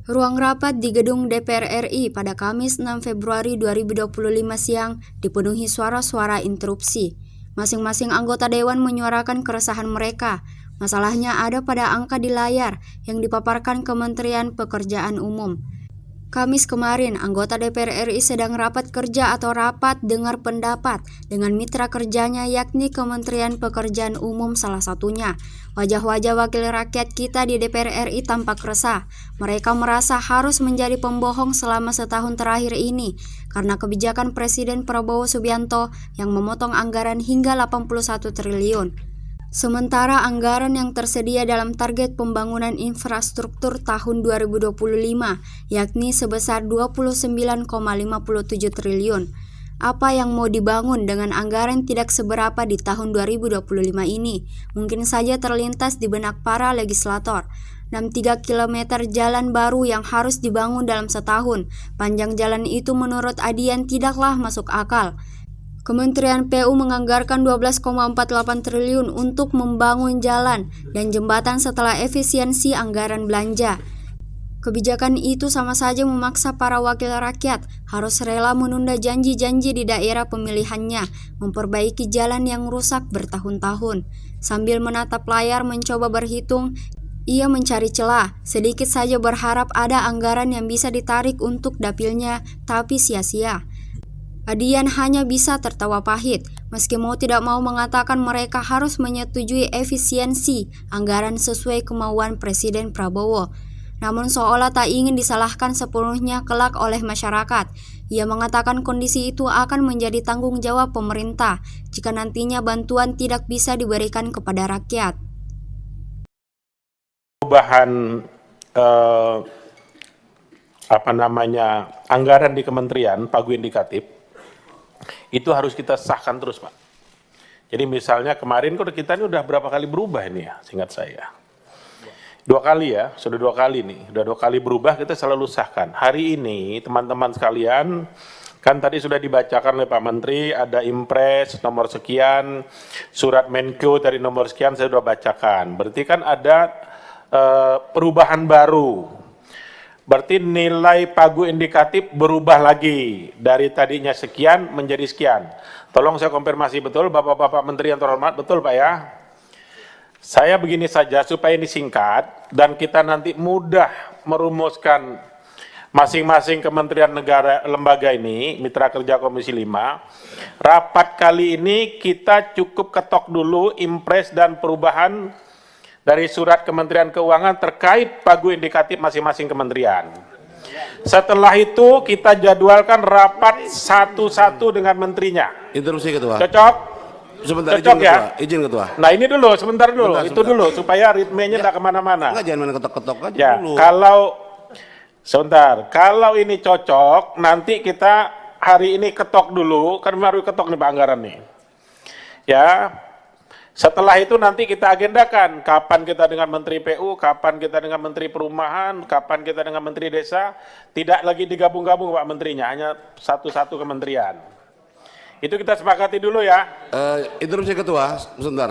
Ruang rapat di gedung DPR RI pada Kamis 6 Februari 2025 siang dipenuhi suara-suara interupsi. Masing-masing anggota dewan menyuarakan keresahan mereka. Masalahnya ada pada angka di layar yang dipaparkan Kementerian Pekerjaan Umum. Kamis kemarin, anggota DPR RI sedang rapat kerja atau rapat dengar pendapat dengan mitra kerjanya yakni Kementerian Pekerjaan Umum salah satunya. Wajah-wajah wakil rakyat kita di DPR RI tampak resah. Mereka merasa harus menjadi pembohong selama setahun terakhir ini karena kebijakan Presiden Prabowo Subianto yang memotong anggaran hingga 81 triliun. Sementara anggaran yang tersedia dalam target pembangunan infrastruktur tahun 2025 yakni sebesar 29,57 triliun. Apa yang mau dibangun dengan anggaran tidak seberapa di tahun 2025 ini mungkin saja terlintas di benak para legislator. 63 km jalan baru yang harus dibangun dalam setahun. Panjang jalan itu menurut Adian tidaklah masuk akal. Kementerian PU menganggarkan 12,48 triliun untuk membangun jalan dan jembatan setelah efisiensi anggaran belanja. Kebijakan itu sama saja memaksa para wakil rakyat harus rela menunda janji-janji di daerah pemilihannya, memperbaiki jalan yang rusak bertahun-tahun. Sambil menatap layar mencoba berhitung, ia mencari celah, sedikit saja berharap ada anggaran yang bisa ditarik untuk dapilnya, tapi sia-sia. Adian hanya bisa tertawa pahit, meski mau tidak mau mengatakan mereka harus menyetujui efisiensi anggaran sesuai kemauan Presiden Prabowo. Namun seolah tak ingin disalahkan sepenuhnya kelak oleh masyarakat. Ia mengatakan kondisi itu akan menjadi tanggung jawab pemerintah jika nantinya bantuan tidak bisa diberikan kepada rakyat. Perubahan anggaran di kementerian pagu indikatif itu harus kita sahkan terus, Pak. Jadi misalnya kemarin kita ini udah berapa kali berubah ini ya, seingat saya. 2 kali ya, sudah 2 kali nih, udah 2 kali berubah kita selalu sahkan. Hari ini teman-teman sekalian, kan tadi sudah dibacakan oleh Pak Menteri, ada impres nomor sekian, surat Menko dari nomor sekian saya sudah bacakan. Berarti kan ada perubahan baru. Berarti nilai pagu indikatif berubah lagi dari tadinya sekian menjadi sekian. Tolong saya konfirmasi betul Bapak-Bapak Menteri yang terhormat, betul Pak ya? Saya begini saja supaya ini singkat dan kita nanti mudah merumuskan masing-masing kementerian negara lembaga ini, mitra kerja Komisi 5. Rapat kali ini kita cukup ketok dulu impres dan perubahan dari surat Kementerian Keuangan terkait pagu indikatif masing-masing kementerian. Setelah itu kita jadwalkan rapat satu-satu dengan menterinya. Interupsi Ketua. Cocok? Sebentar, cocok izin, ya? Ketua. Izin Ketua. Nah ini dulu, sebentar dulu, Sebentar, itu dulu supaya ritmenya tidak kemana-mana. Enggak, jangan main ketok-ketok aja Ya, dulu. kalau ini cocok, nanti kita hari ini ketok dulu, kan baru ketok nih Pak anggaran nih. Ya. Setelah itu nanti kita agendakan kapan kita dengan Menteri PU, kapan kita dengan Menteri Perumahan, kapan kita dengan Menteri Desa, tidak lagi digabung-gabung Pak Menterinya, hanya satu-satu kementerian. Itu kita sepakati dulu ya. Interupsi Ketua, sebentar.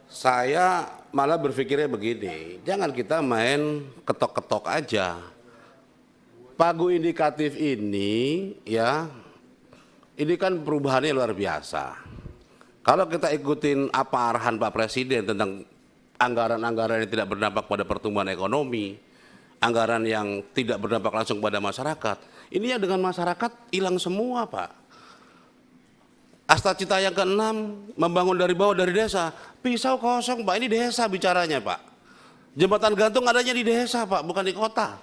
Saya malah berpikirnya begini, jangan kita main ketok-ketok aja. Pagu indikatif ini ya, ini kan perubahannya luar biasa. Kalau kita ikutin apa arahan Pak Presiden tentang anggaran-anggaran yang tidak berdampak pada pertumbuhan ekonomi, anggaran yang tidak berdampak langsung pada masyarakat, ini yang dengan masyarakat hilang semua Pak. Asta cita yang ke-6, membangun dari bawah dari desa, pisau kosong Pak, ini desa bicaranya Pak. Jembatan gantung adanya di desa Pak, bukan di kota.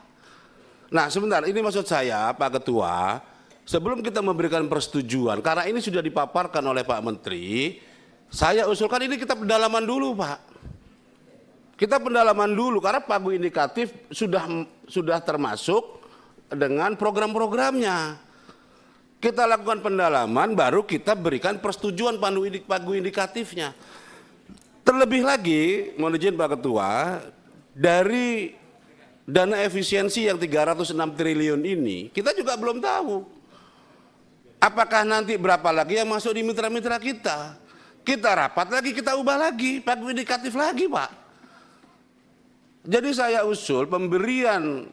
Nah sebentar, ini maksud saya Pak Ketua, sebelum kita memberikan persetujuan, karena ini sudah dipaparkan oleh Pak Menteri, saya usulkan ini kita pendalaman dulu Pak. Kita pendalaman dulu, karena pagu indikatif sudah termasuk dengan program-programnya. Kita lakukan pendalaman, baru kita berikan persetujuan pagu indikatifnya. Terlebih lagi, mohon izin Pak Ketua, dari dana efisiensi yang 306 triliun ini, kita juga belum tahu. Apakah nanti berapa lagi yang masuk di mitra-mitra kita? Kita rapat lagi, kita ubah lagi, pagu indikatif lagi Pak. Jadi saya usul pemberian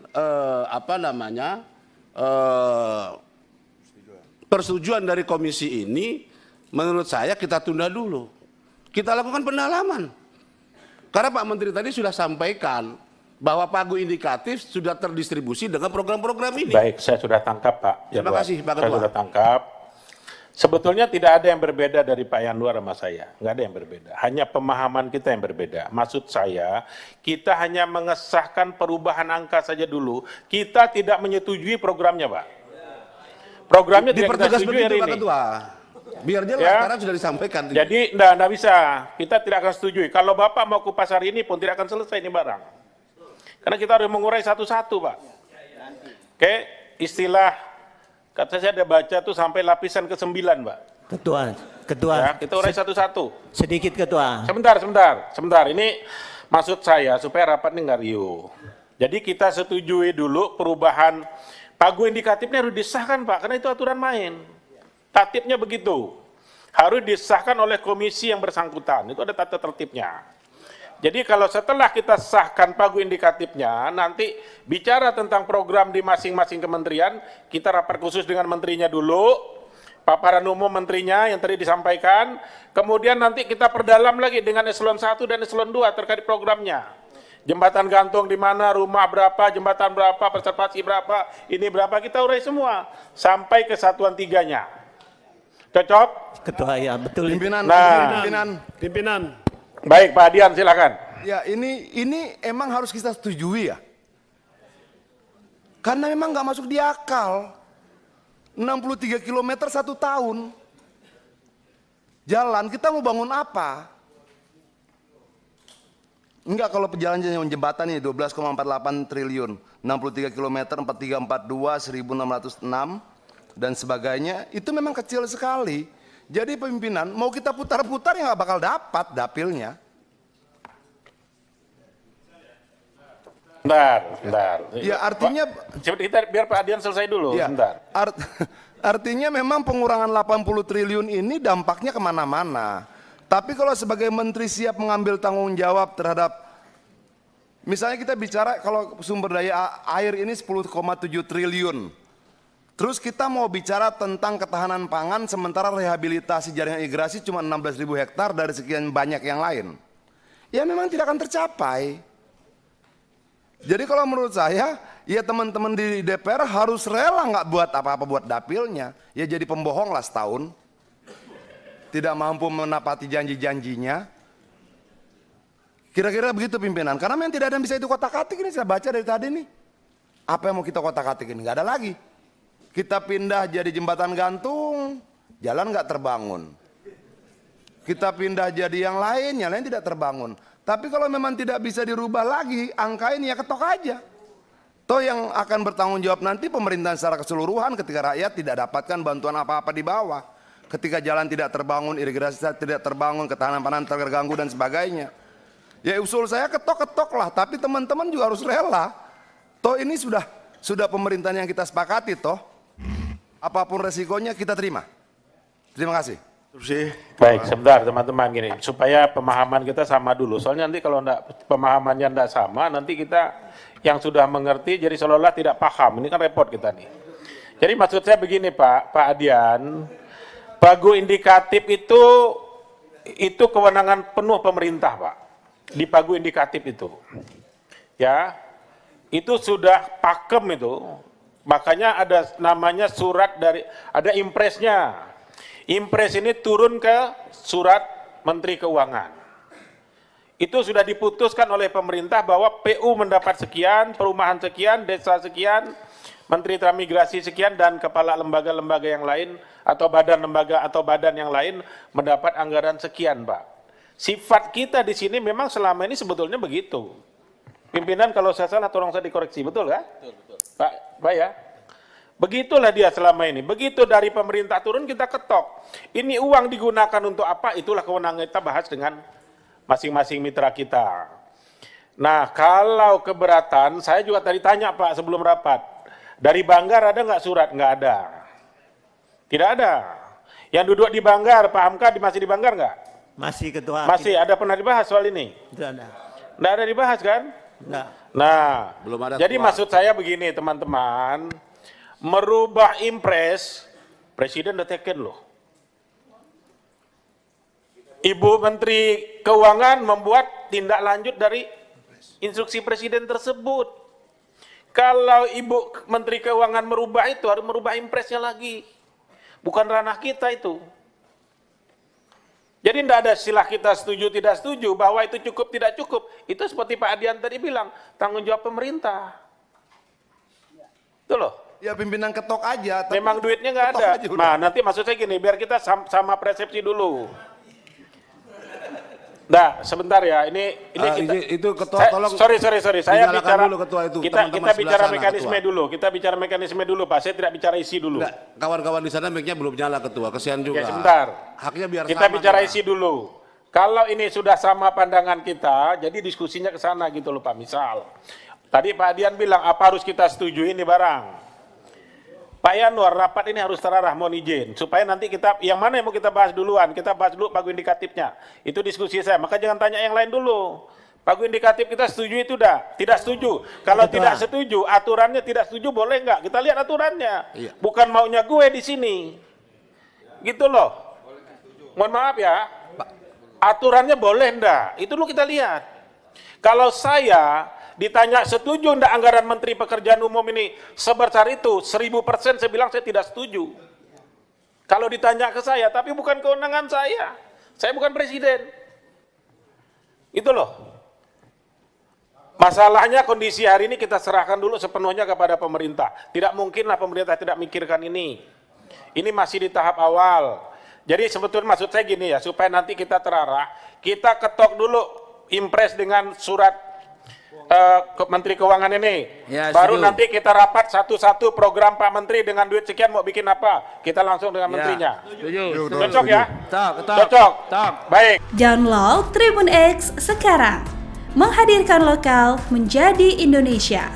persetujuan dari komisi ini, menurut saya kita tunda dulu. Kita lakukan pendalaman. Karena Pak Menteri tadi sudah sampaikan bahwa pagu indikatif sudah terdistribusi dengan program-program ini. Baik, saya sudah tangkap Pak. Terima kasih Pak Saya Ketua. sudah tangkap. Sebetulnya tidak ada yang berbeda dari Pak Yanwar sama saya. Nggak ada yang berbeda. Hanya pemahaman kita yang berbeda. Maksud saya, kita hanya mengesahkan perubahan angka saja dulu. Kita tidak menyetujui programnya, Pak. Programnya tidak kita Dipertegas setujui begitu hari Pak ini. Ketua. Biar jelas Ya. karena sudah disampaikan. Jadi enggak bisa. Kita tidak akan setujui. Kalau Bapak mau ke pasar ini pun tidak akan selesai ini barang. Karena kita harus mengurai satu-satu, Pak. Oke, istilah kata saya ada baca tuh sampai lapisan ke-9, Pak. Ketua, Ya, kita urai satu-satu. sedikit Ketua. Sebentar. Ini maksud saya supaya rapat ini nggak riuh. Jadi kita setujui dulu perubahan pagu indikatifnya harus disahkan, Pak, karena itu aturan main. Tatipnya begitu. Harus disahkan oleh komisi yang bersangkutan. Itu ada tata tertibnya. Jadi kalau setelah kita sahkan pagu indikatifnya, nanti bicara tentang program di masing-masing kementerian, kita rapat khusus dengan menterinya dulu, paparan umum menterinya yang tadi disampaikan, kemudian nanti kita perdalam lagi dengan eselon 1 dan eselon 2 terkait programnya. Jembatan gantung di mana, rumah berapa, jembatan berapa, preservasi berapa, ini berapa, kita urai semua, sampai ke satuan 3-nya. Cocok? Ketua, ya betul. Pimpinan, Nah. pimpinan. Baik, Pak Adian silakan. Ya ini emang harus kita setujui ya. Karena memang nggak masuk di akal. 63 km 1 tahun. Jalan, kita mau bangun apa? Enggak, kalau jalan jembatan ini 12,48 triliun. 63 km, 4342, 1606, dan sebagainya. Itu memang kecil sekali. Jadi pimpinan, mau kita putar-putar ya nggak bakal dapat dapilnya. Bentar. Ya artinya, Coba kita biar Pak Adian selesai dulu, ya, bentar. artinya memang pengurangan 80 triliun ini dampaknya kemana-mana. Tapi kalau sebagai menteri siap mengambil tanggung jawab terhadap, misalnya kita bicara kalau sumber daya air ini 10,7 triliun. Terus kita mau bicara tentang ketahanan pangan sementara rehabilitasi jaringan irigasi cuma 16.000 hektar dari sekian banyak yang lain. Ya memang tidak akan tercapai. Jadi kalau menurut saya, ya teman-teman di DPR harus rela nggak buat apa-apa buat dapilnya. Ya jadi pembohong lah setahun. Tidak mampu menepati janji-janjinya. Kira-kira begitu pimpinan. Karena memang tidak ada yang bisa itu kotak-katik ini saya baca dari tadi nih. Apa yang mau kita kotak-katik ini? Nggak ada lagi. Kita pindah jadi jembatan gantung, jalan nggak terbangun. Kita pindah jadi yang lain tidak terbangun. Tapi kalau memang tidak bisa dirubah lagi, angka ini ya ketok aja. Toh yang akan bertanggung jawab nanti pemerintahan secara keseluruhan ketika rakyat tidak dapatkan bantuan apa-apa di bawah. Ketika jalan tidak terbangun, irigasi tidak terbangun, ketahanan pangan terganggu dan sebagainya. Ya usul saya ketok-ketok lah, tapi teman-teman juga harus rela. Toh ini sudah pemerintahan yang kita sepakati toh. Apapun resikonya kita terima. Terima kasih. Baik, sebentar teman-teman gini, supaya pemahaman kita sama dulu. Soalnya nanti kalau pemahamannya enggak sama, nanti kita yang sudah mengerti jadi seolah-olah tidak paham. Ini kan repot kita nih. Jadi maksud saya begini Pak Adian, pagu indikatif itu kewenangan penuh pemerintah Pak. Di pagu indikatif itu. Ya, itu sudah pakem itu. Makanya ada namanya surat ada impresnya. Impres ini turun ke surat Menteri Keuangan. Itu sudah diputuskan oleh pemerintah bahwa PU mendapat sekian, perumahan sekian, desa sekian, Menteri Transmigrasi sekian, dan kepala lembaga-lembaga yang lain, atau badan lembaga atau badan yang lain mendapat anggaran sekian, Pak. Sifat kita di sini memang selama ini sebetulnya begitu. Pimpinan kalau saya salah tolong saya dikoreksi, betul kan? Betul. Pak ya? Begitulah dia selama ini. Begitu dari pemerintah turun kita ketok. Ini uang digunakan untuk apa? Itulah kewenangan kita bahas dengan masing-masing mitra kita. Nah kalau keberatan, saya juga tadi tanya Pak sebelum rapat. Dari Banggar ada nggak surat? Nggak ada. Tidak ada. Yang duduk di Banggar, Pak Hamka masih di Banggar nggak? Masih Ketua. Masih, ada pernah dibahas soal ini? Tidak ada. Nggak ada dibahas kan? Enggak. Nah, Belum ada jadi keluar. maksud saya begini teman-teman, merubah impres, Presiden udah teken loh. Ibu Menteri Keuangan membuat tindak lanjut dari instruksi Presiden tersebut. Kalau Ibu Menteri Keuangan merubah itu, harus merubah impresnya lagi. Bukan ranah kita itu. Jadi tidak ada istilah kita setuju tidak setuju, bahwa itu cukup tidak cukup. Itu seperti Pak Adian tadi bilang, tanggung jawab pemerintah. Itu loh. Ya pimpinan ketok aja. tapi Memang duitnya nggak ketok ada. aja udah. Nah nanti maksud saya gini, biar kita sama persepsi dulu. Nah sebentar ya, ini kita, itu ketua saya, tolong sorry, saya dinyalakan bicara dulu ketua itu, kita teman-teman sebelah bicara sana, mekanisme ketua. dulu, kita bicara mekanisme dulu Pak. Saya tidak bicara isi dulu. Enggak, kawan-kawan di sana mic-nya belum nyala ketua, kesian juga. Ya sebentar. Haknya biar Kita sama bicara kita. isi dulu. Kalau ini sudah sama pandangan kita, jadi diskusinya ke sana gitu loh Pak. Misal, tadi Pak Adian bilang apa harus kita setujui ini barang. Pak Yanwar, rapat ini harus terarah, mohon izin. Supaya nanti kita, yang mana yang mau kita bahas duluan? Kita bahas dulu pagu indikatifnya. Itu diskusi saya, maka jangan tanya yang lain dulu. Pagu indikatif kita setuju itu dah, tidak setuju. Kalau Betul, tidak Pak. setuju, aturannya tidak setuju boleh nggak? Kita lihat aturannya. Iya. Bukan maunya gue di sini. Gitu loh. Mohon maaf ya. Aturannya boleh ndak? Itu dulu kita lihat. Kalau saya ditanya setuju ndak anggaran Menteri Pekerjaan Umum ini sebesar itu, 1000% saya bilang saya tidak setuju. Kalau ditanya ke saya, tapi bukan kewenangan saya. Saya bukan presiden. Itu loh. Masalahnya kondisi hari ini kita serahkan dulu sepenuhnya kepada pemerintah. Tidak mungkinlah pemerintah tidak mikirkan ini. Ini masih di tahap awal. Jadi sebetulnya maksud saya gini ya, supaya nanti kita terarah, kita ketok dulu impres dengan surat Menteri Keuangan ini. Ya, Baru setuju. nanti kita rapat satu-satu program Pak Menteri dengan duit sekian mau bikin apa. Kita langsung dengan menterinya. Setuju. Cocok ya? Tok. Cocok. Baik. Download Tribun X sekarang. Menghadirkan lokal menjadi Indonesia.